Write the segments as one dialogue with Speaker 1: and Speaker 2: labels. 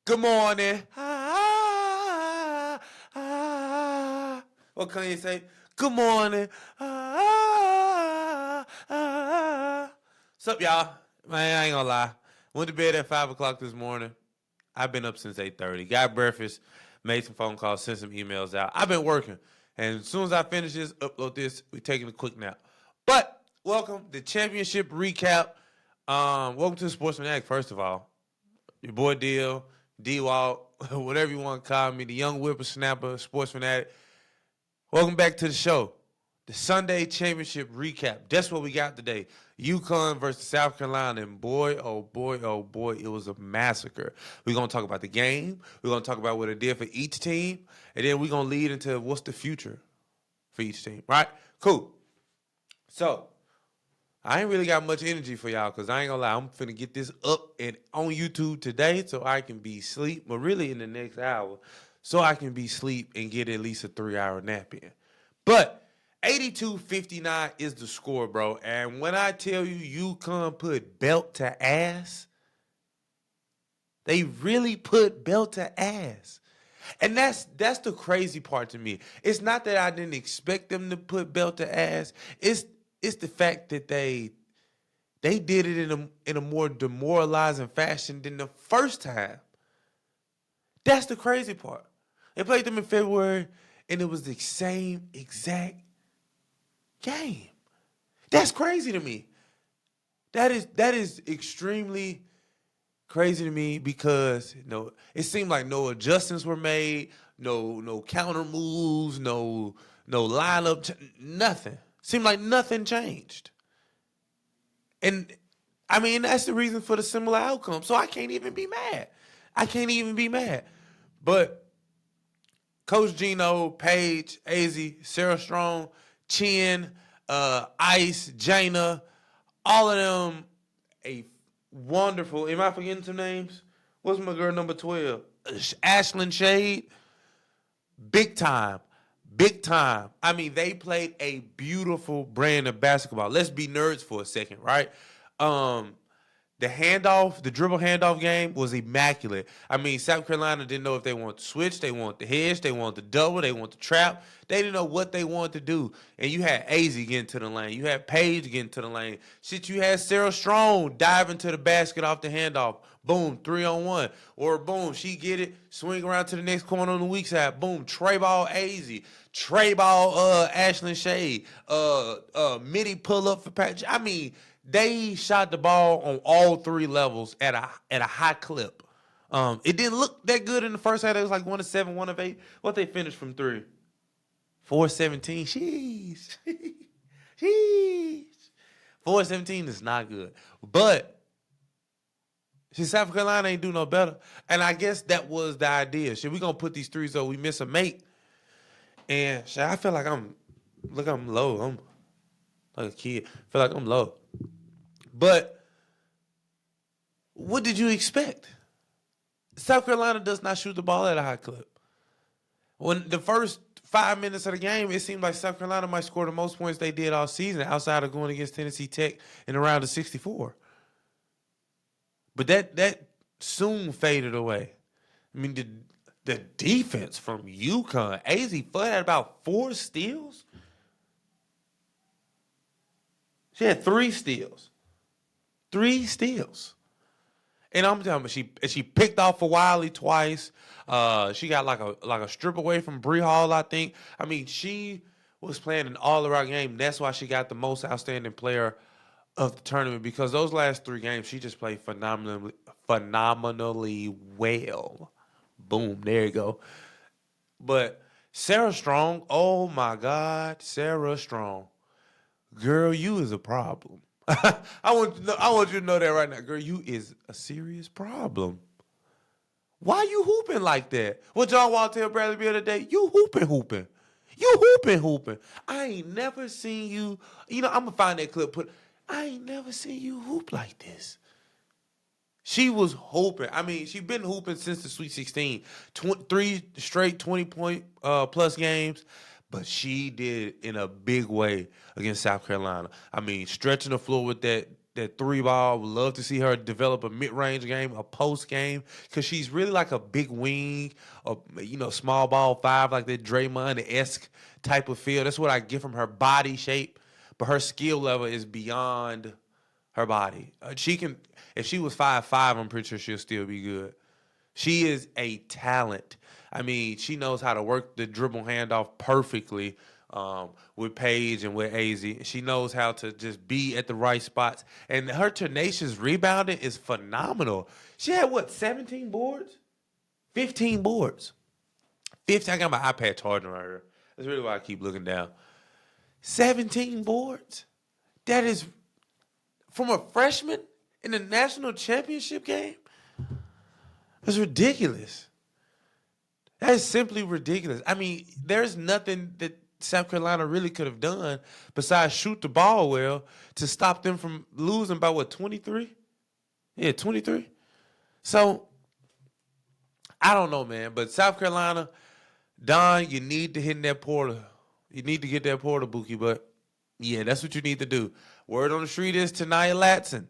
Speaker 1: Good morning. What can you say? Good morning. What's up, y'all? Man, I ain't gonna lie. Went to bed at 5 o'clock this morning. I've been up since 8:30. Got breakfast, made some phone calls, sent some emails out. I've been working. And as soon as I finish this, upload this, we taking a quick nap. But welcome to championship recap. Welcome to the Sportsman Act, first of all. Your boy Deal, D-Walt, whatever you want to call me, the young whippersnapper, sports fanatic. Welcome back to the show. The Sunday Championship recap. That's what we got today. UConn versus South Carolina. And boy, oh boy, oh boy, it was a massacre. We're going to talk about the game. We're going to talk about what it did for each team. And then we're going to lead into what's the future for each team. Right? Cool. So, I ain't really got much energy for y'all because I ain't gonna lie. I'm finna get this up and on YouTube today so I can be asleep, but really in the next hour so I can be asleep and get at least a 3-hour nap in. But 82-59 is the score, bro. And when I tell you UConn put belt to ass, they really put belt to ass. And that's the crazy part to me. It's not that I didn't expect them to put belt to ass. It's the fact that they did it in a more demoralizing fashion than the first time. That's the crazy part. They played them in February, and it was the same exact game. That's crazy to me. That is extremely crazy to me because it seemed like no adjustments were made, no counter moves, no lineup, nothing. Seemed like nothing changed. And, I mean, that's the reason for the similar outcome. So I can't even be mad. But Coach Gino, Paige, Azzy, Sarah Strong, Chin, Ice, Jaina, all of them, a wonderful, am I forgetting some names? What's my girl number 12? Ashlyn Shade. Big time. Big time. I mean, they played a beautiful brand of basketball. Let's be nerds for a second, right? The dribble handoff game was immaculate. I mean, South Carolina didn't know if they wanted to switch, they wanted the hedge, they wanted the double, they wanted the trap. They didn't know what they wanted to do. And you had Azzy getting to the lane. You had Paige getting to the lane. Shit, you had Sarah Strong diving to the basket off the handoff. Boom, 3-on-1. Or boom, she get it, swing around to the next corner on the weak side. Boom, tray ball Azzy. Tray ball Ashlyn Shade. Midi pull up for Patrick. I mean, they shot the ball on all three levels at a high clip. It didn't look that good in the first half. It was like 1 of 7, 1 of 8. What they finished from three? 4-17. Sheesh. Sheesh. 4-17 is not good. But South Carolina ain't do no better. And I guess that was the idea. Shit, we gonna put these threes so we miss a mate. And shit, I feel like I'm low. I'm like a kid. I feel like I'm low. But what did you expect? South Carolina does not shoot the ball at a high clip. When the first 5 minutes of the game, it seemed like South Carolina might score the most points they did all season outside of going against Tennessee Tech in the round of 64. But that soon faded away. I mean, the defense from UConn, Azzy Fudd had about 4 steals. She had 3 steals. 3 steals. And I'm telling you, she picked off a Wiley twice. She got like a strip away from Bree Hall, I think. I mean, she was playing an all-around game. That's why she got the most outstanding player of the tournament, because those last 3 games she just played phenomenally well. Boom, there you go. But Sarah Strong, oh my God, Sarah Strong. Girl, you is a problem. I want you to know that right now. Girl, you is a serious problem. Why you hooping like that? What John Wall tell Bradley Beal today? You hooping. You hooping. I ain't never seen you. I'm going to find that clip. I ain't never seen you hoop like this. She was hooping. I mean, she been hooping since the Sweet 16. 3 straight 20-point plus games. But she did in a big way against South Carolina. I mean, stretching the floor with that that three ball. Would love to see her develop a mid-range game, a post game, because she's really like a big wing, or small ball five, like that Draymond-esque type of feel. That's what I get from her body shape, but her skill level is beyond her body. She can, if she was 5'5", I'm pretty sure she'll still be good. She is a talent. I mean, she knows how to work the dribble handoff perfectly with Paige and with AZ. She knows how to just be at the right spots. And her tenacious rebounding is phenomenal. She had, 17 boards? 15 boards. 15. I got my iPad charging right here. That's really why I keep looking down. 17 boards? That is from a freshman in the national championship game? That's ridiculous. That is simply ridiculous. I mean, there's nothing that South Carolina really could have done besides shoot the ball well to stop them from losing by 23? Yeah, 23. So, I don't know, man. But South Carolina, Don, you need to hit in that portal. You need to get that portal, Buki. But, yeah, that's what you need to do. Word on the street is Tanaya Latson.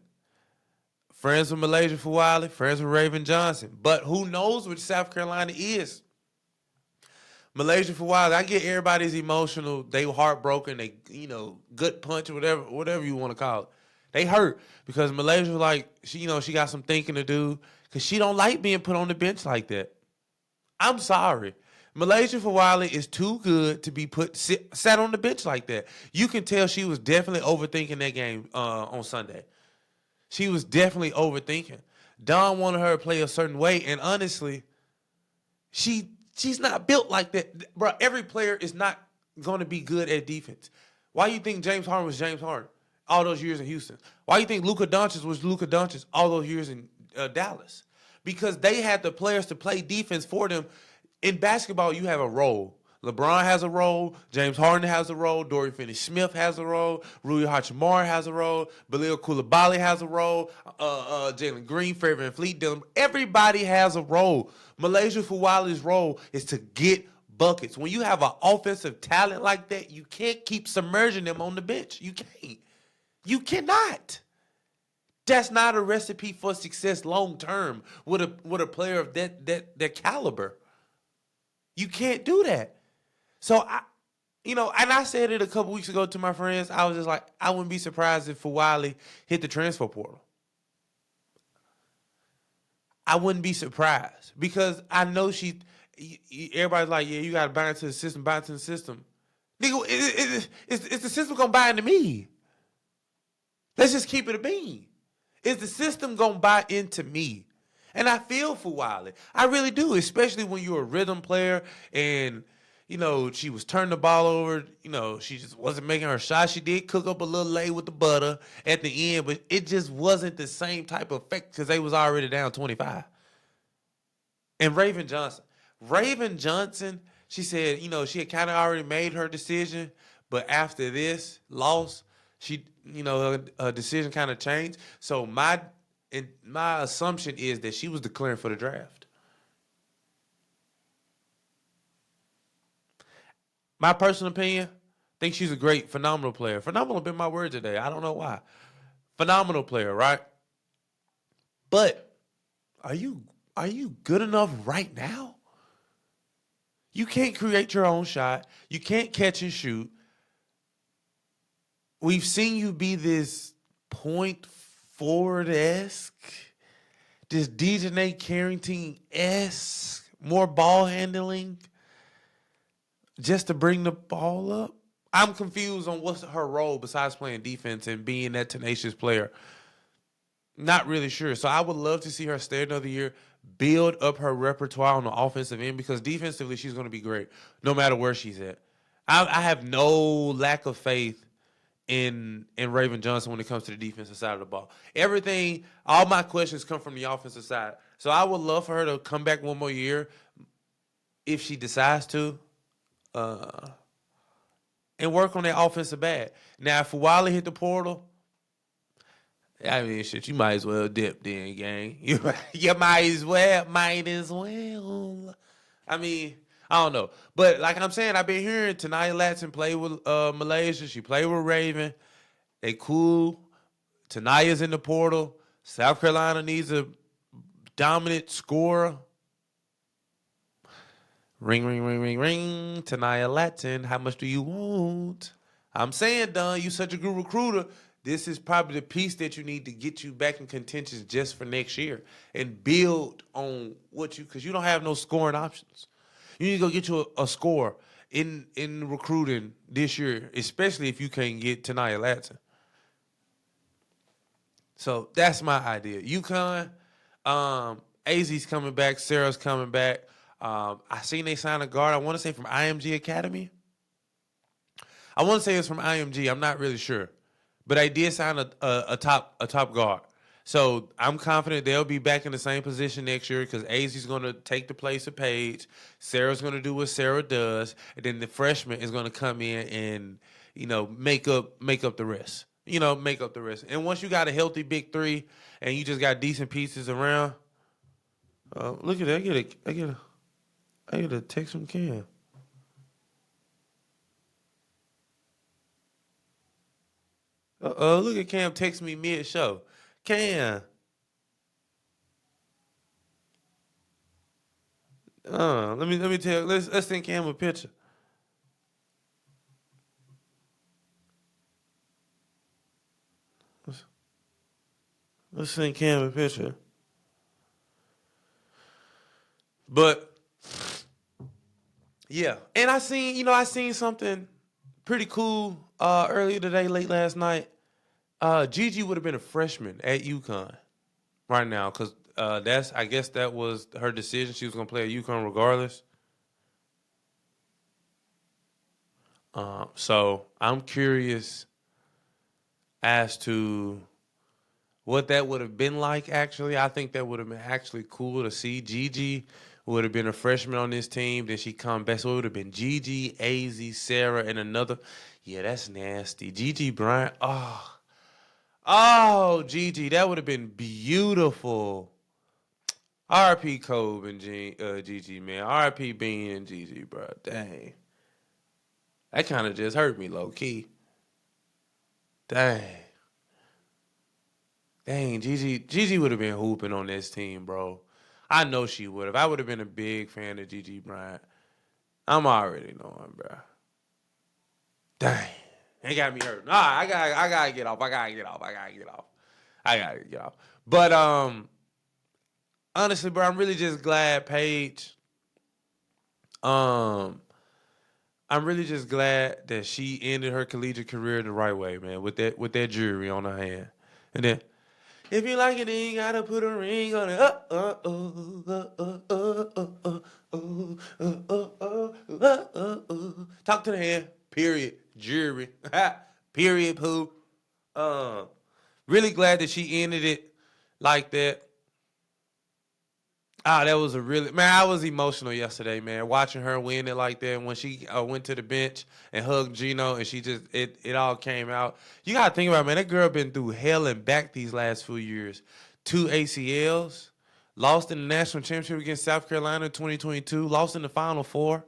Speaker 1: Friends with Malaysia Fawali, friends with Raven Johnson. But who knows which South Carolina is? Malaysia Fawali, I get everybody's emotional. They were heartbroken. They, gut punch, whatever you want to call it. They hurt because Malaysia, like, she got some thinking to do because she don't like being put on the bench like that. I'm sorry. Malaysia Fawali is too good to be sat on the bench like that. You can tell she was definitely overthinking that game on Sunday. She was definitely overthinking. Don wanted her to play a certain way, and honestly, she's not built like that. Bro, every player is not going to be good at defense. Why do you think James Harden was James Harden all those years in Houston? Why do you think Luka Doncic was Luka Doncic all those years in Dallas? Because they had the players to play defense for them. In basketball, you have a role. LeBron has a role. James Harden has a role. Dorian Finney-Smith has a role. Rui Hachimura has a role. Bilal Coulibaly has a role. Jalen Green, Fred VanVleet, Dylan. Everybody has a role. Malaysia Fawali's role is to get buckets. When you have an offensive talent like that, you can't keep submerging them on the bench. You can't. You cannot. That's not a recipe for success long term with a player of that caliber. You can't do that. So, and I said it a couple weeks ago to my friends. I was just like, I wouldn't be surprised if Fawali hit the transfer portal. I wouldn't be surprised because I know everybody's like, yeah, you got to buy into the system, buy into the system. Nigga, is the system going to buy into me? Let's just keep it a bean. Is the system going to buy into me? And I feel Fawali. I really do, especially when you're a rhythm player and she was turning the ball over. She just wasn't making her shot. She did cook up a little late with the butter at the end, but it just wasn't the same type of effect because they was already down 25. And Raven Johnson, she said, she had kind of already made her decision, but after this loss, she, her decision kind of changed. So my assumption is that she was declaring for the draft. My personal opinion, think she's a great, phenomenal player. Phenomenal been my word today. I don't know why. Phenomenal player, right? But are you good enough right now? You can't create your own shot. You can't catch and shoot. We've seen you be this point forward-esque, this Dejanay Carrington-esque, more ball handling, just to bring the ball up. I'm confused on what's her role besides playing defense and being that tenacious player. Not really sure. So I would love to see her stay another year, build up her repertoire on the offensive end because defensively she's going to be great no matter where she's at. I have no lack of faith in Raven Johnson when it comes to the defensive side of the ball. All my questions come from the offensive side. So I would love for her to come back one more year if she decides to. And work on that offensive bag. Now, if Fawali hit the portal, I mean, shit, you might as well dip then, gang. You might as well. I mean, I don't know. But like I'm saying, I've been hearing Tanaya Latson play with Malaysia. She played with Raven. They cool. Taniya's in the portal. South Carolina needs a dominant scorer. Ring, ring, ring, ring, ring. Taniya Latin, how much do you want? I'm saying, Don, you such a good recruiter. This is probably the piece that you need to get you back in contention just for next year and build on what you, because you don't have no scoring options. You need to go get you a score in recruiting this year, especially if you can't get Taniya Latin. So that's my idea. UConn, AZ's coming back. Sarah's coming back. I seen they sign a guard. I want to say from IMG Academy. I want to say it's from IMG. I'm not really sure, but I did sign a top guard. So I'm confident they'll be back in the same position next year because AZ's going to take the place of Paige. Sarah's going to do what Sarah does, and then the freshman is going to come in and make up the rest. Make up the rest. And once you got a healthy big three and you just got decent pieces around, look at that. I get a text from Cam. Look at Cam text me mid-show. Cam. Let me tell. Let's send Cam a picture. Let's send Cam a picture. But yeah, and I seen something pretty cool earlier today, late last night. Gigi would have been a freshman at UConn right now because I guess that was her decision. She was gonna play at UConn regardless. So I'm curious as to what that would have been like. Actually, I think that would have been actually cool to see. Gigi would have been a freshman on this team. Then she come back. So it would have been Gigi, AZ, Sarah, and another. Yeah, that's nasty. Gigi Bryant. Oh, Gigi, that would have been beautiful. R.I.P. Kobe and Gigi, man. R.I.P. Bean and Gigi, bro. Dang. That kind of just hurt me low key. Dang. Gigi would have been hooping on this team, bro. I know she would have. I would have been a big fan of Gigi Bryant. I'm already knowing, bro. Dang. It got me hurt. Nah, I gotta get off. I gotta get off. But honestly, bro, I'm really just glad Paige. I'm really just glad that she ended her collegiate career the right way, man, with that jewelry on her hand. And then, if you like it, then you gotta put a ring on it. Talk to the hand. Period. Jewelry. Period. Pooh. Really glad that she ended it like that. That was I was emotional yesterday, man, watching her win it like that. When she went to the bench and hugged Gino and she just, it all came out. You got to think about it, man, that girl been through hell and back these last few years. 2 ACLs, lost in the national championship against South Carolina in 2022, lost in the Final Four.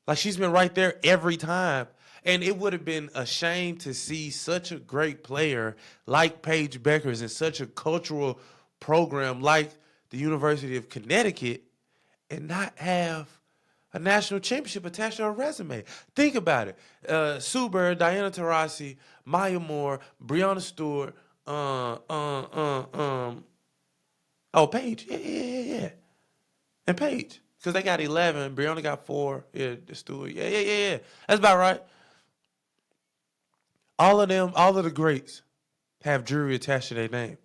Speaker 1: Like, she's been right there every time. And it would have been a shame to see such a great player like Paige Beckers in such a cultural program like the University of Connecticut and not have a national championship attached to her resume. Think about it. Sue Bird, Diana Taurasi, Maya Moore, Breonna Stewart, Paige. Yeah. And Paige. Because they got 11. Breonna got 4. Yeah, the Stewart. Yeah. That's about right. All of the greats have jewelry attached to their name.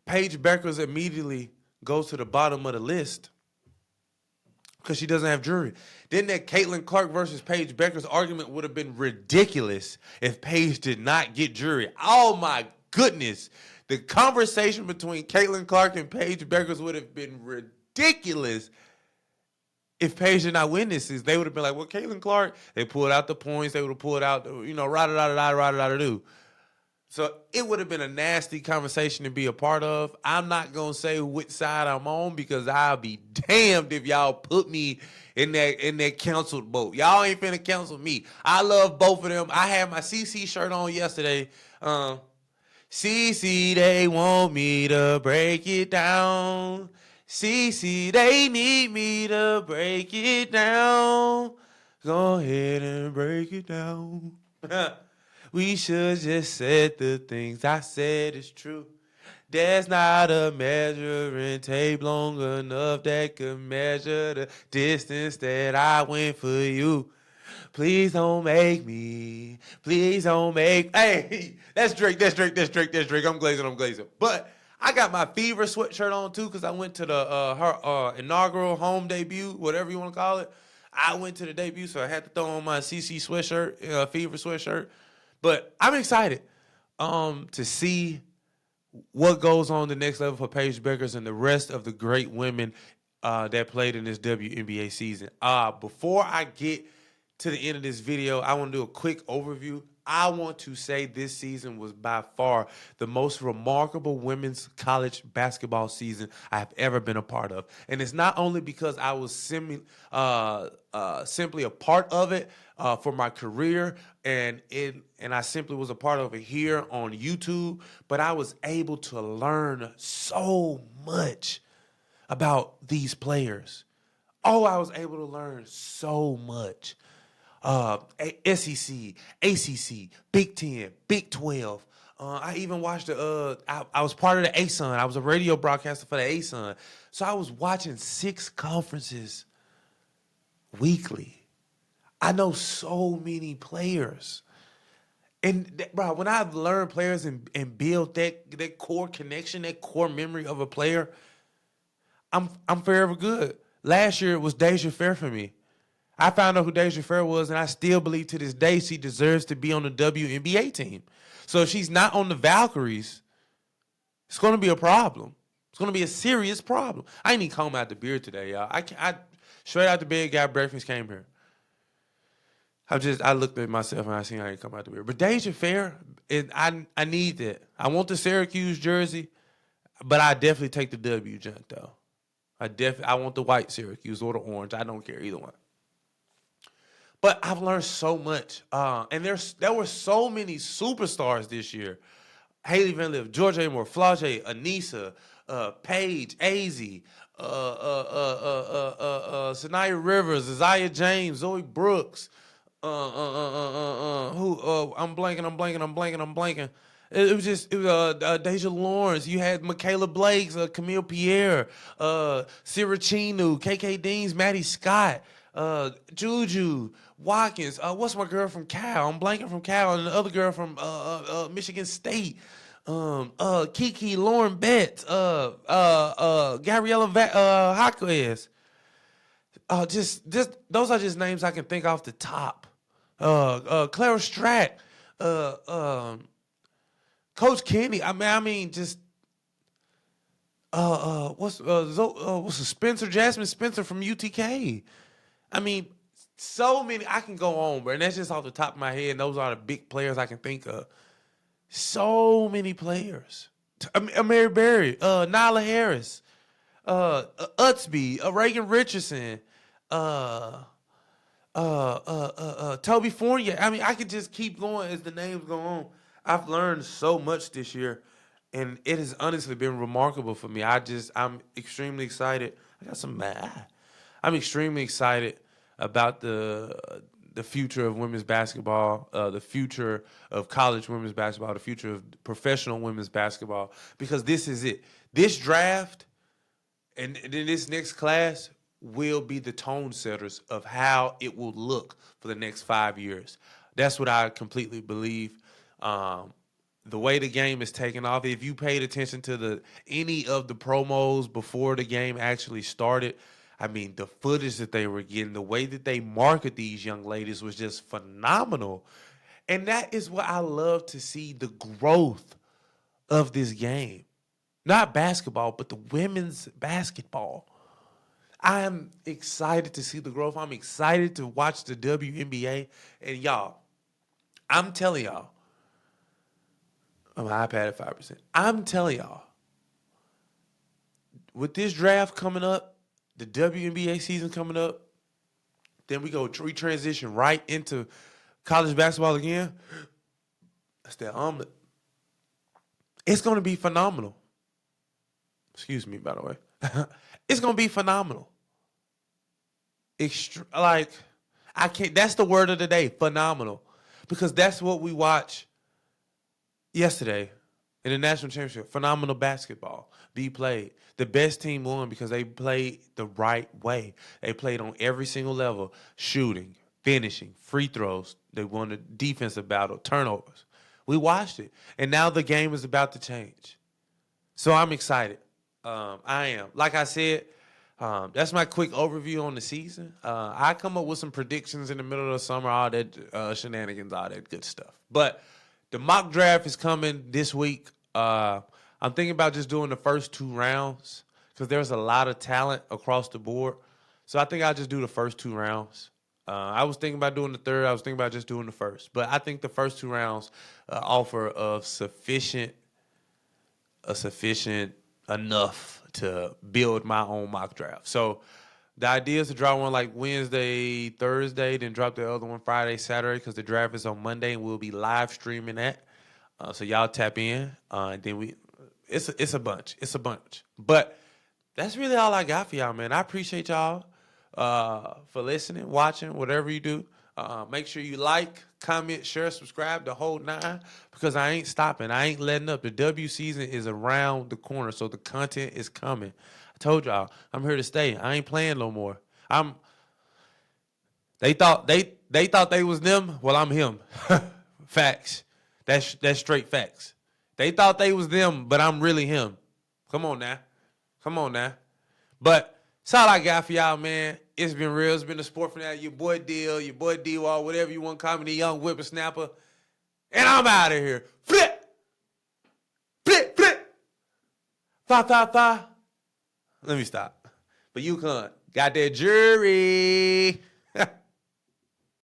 Speaker 1: Paige Beckers immediately goes to the bottom of the list because she doesn't have jewelry. Then that Caitlin Clark versus Paige Beckers argument would have been ridiculous if Paige did not get jewelry. Oh, my goodness. The conversation between Caitlin Clark and Paige Beckers would have been ridiculous if Paige did not win this season. They would have been like, well, Caitlin Clark, they pulled out the points. They would have pulled out, rah-da-da-da-da-da-da-da-do. So it would have been a nasty conversation to be a part of. I'm not going to say which side I'm on because I'll be damned if y'all put me in that canceled boat. Y'all ain't finna cancel me. I love both of them. I had my CC shirt on yesterday. CC, they want me to break it down. CC, they need me to break it down. Go ahead and break it down. We should just said the things I said is true. There's not a measuring tape long enough that could measure the distance that I went for you. Please don't make me. Please don't make. Hey, that's Drake. That's Drake. That's Drake. That's Drake. I'm glazing. I'm glazing. But I got my Fever sweatshirt on too because I went to the her inaugural home debut, whatever you want to call it. I went to the debut, so I had to throw on my CC sweatshirt, Fever sweatshirt. But I'm excited to see what goes on the next level for Paige Beckers and the rest of the great women that played in this WNBA season. Before I get to the end of this video, I want to do a quick overview. I want to say this season was by far the most remarkable women's college basketball season I have ever been a part of. And it's not only because I was simply a part of it for my career and I simply was a part of it here on YouTube, but I was able to learn so much about these players. Oh, I was able to learn so much. SEC, ACC, Big 10, Big 12. I even watched I was part of the ASUN. I was a radio broadcaster for the ASUN. So I was watching 6 conferences weekly. I know so many players. And bro, when I've learned players and build that core connection, that core memory of a player, I'm forever good. Last year it was Deja Fair for me. I found out who Deja Fair was, and I still believe to this day she deserves to be on the WNBA team. So if she's not on the Valkyries, it's going to be a problem. It's going to be a serious problem. I ain't even comb out the beard today, y'all. I straight out the bed, got breakfast, came here. I looked at myself and I seen I ain't come out the beard. But Deja Fair, I need that. I want the Syracuse jersey, but I definitely take the W junk though. I want the white Syracuse or the orange. I don't care either one. But I've learned so much. And there were so many superstars this year. Haley Van Lith, George A. Moore, Flau'jae, Anissa, Paige, Azzi, Sanaya Rivers, Isaiah James, Zoe Brooks, I'm blanking. It was Deja Lawrence. You had Michaela Blakes, Camille Pierre, Sirachinu, KK Deans, Maddie Scott, Juju, Watkins. What's my girl from Cal? I'm blanking from Cal, and the other girl from Michigan State. Kiki, Lauren Betts, Gabriella Jaquez. Just those are just names I can think off the top. Clara Strack, Coach Kenny. Just what's Spencer Jasmine Spencer from UTK. So many. I can go on, bro, and that's just off the top of my head. And those are the big players I can think of. So many players. Mary Berry, Nyla Harris, Utsby, Reagan Richardson, Toby Fournier. I could just keep going as the names go on. I've learned so much this year, and it has honestly been remarkable for me. I'm extremely excited. I'm extremely excited about the future of women's basketball, the future of college women's basketball, the future of professional women's basketball, because this is it. This draft and then this next class will be the tone setters of how it will look for the next 5 years. That's what I completely believe. The way the game is taking off, if you paid attention to any of the promos before the game actually started, the footage that they were getting, the way that they market these young ladies was just phenomenal. And that is what I love to see, the growth of this game. Not basketball, but the women's basketball. I am excited to see the growth. I'm excited to watch the WNBA. And y'all, I'm telling y'all, my iPad at 5%. I'm telling y'all, with this draft coming up, the WNBA season coming up, then we transition right into college basketball again. That's that omelet. It's going to be phenomenal. Excuse me, by the way. It's going to be phenomenal. I can't, that's the word of the day, phenomenal. Because that's what we watched yesterday in the national championship. Phenomenal basketball be played. The best team won because they played the right way. They played on every single level, shooting, finishing, free throws. They won the defensive battle, turnovers. We watched it. And now the game is about to change. So I'm excited. I am. Like I said, that's my quick overview on the season. I come up with some predictions in the middle of the summer, all that shenanigans, all that good stuff. But the mock draft is coming this week. I'm thinking about just doing the first 2 rounds because there's a lot of talent across the board. So I think I'll just do the first 2 rounds. I was thinking about doing the third. I was thinking about just doing the first. But I think the first 2 rounds offer a sufficient enough to build my own mock draft. So the idea is to draw one like Wednesday, Thursday, then drop the other one Friday, Saturday, because the draft is on Monday, and we'll be live streaming that. So y'all tap in, and then it's a bunch. It's a bunch. But that's really all I got for y'all, man. I appreciate y'all for listening, watching, whatever you do. Make sure you like, comment, share, subscribe, the whole 9, because I ain't stopping. I ain't letting up. The W season is around the corner, so the content is coming. I told y'all, I'm here to stay. I ain't playing no more. They thought they was them. Well, I'm him. Facts. That's straight facts. They thought they was them, but I'm really him. Come on now. But that's all I got for y'all, man. It's been real. It's been the Sport Fanatic. Your boy Deal, your boy D-Wall, whatever you want to call me, the young whippersnapper. And I'm out of here. Flip. Fa. Let me stop. But UConn got that jury.